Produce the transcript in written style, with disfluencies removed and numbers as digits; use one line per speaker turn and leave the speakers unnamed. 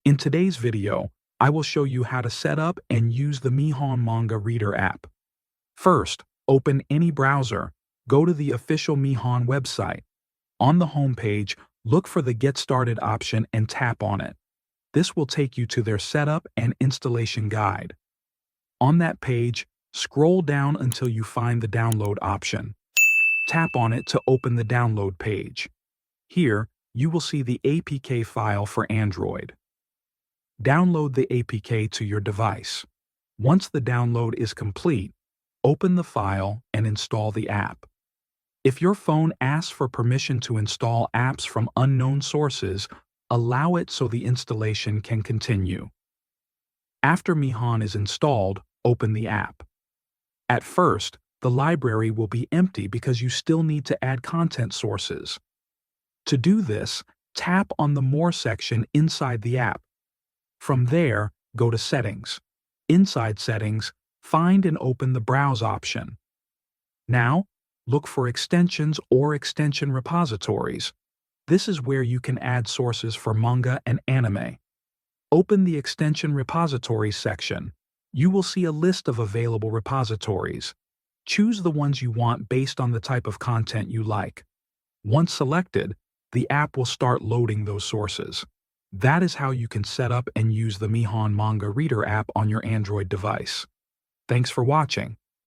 In today's video, I will show you how to set up and use the Mihon Manga Reader app. First, open any browser, go to the official Mihon website. On the homepage, look for the Get Started option and tap on it. This will take you to their setup and installation guide. On that page, scroll down until you find the download option. Tap on it to open the download page. Here, you will see the APK file for Android. Download the APK to your device. Once the download is complete, open the file and install the app. If your phone asks for permission to install apps from unknown sources, allow it so the installation can continue. After Mihon is installed, open the app. At first, the library will be empty because you still need to add content sources. To do this, tap on the More section inside the app. From there, go to Settings. Inside Settings, find and open the Browse option. Now, look for Extensions or Extension Repositories. This is where you can add sources for manga and anime. Open the Extension Repositories section. You will see a list of available repositories. Choose the ones you want based on the type of content you like. Once selected, the app will start loading those sources. That is how you can set up and use the Mihon Manga Reader app on your Android device. Thanks for watching.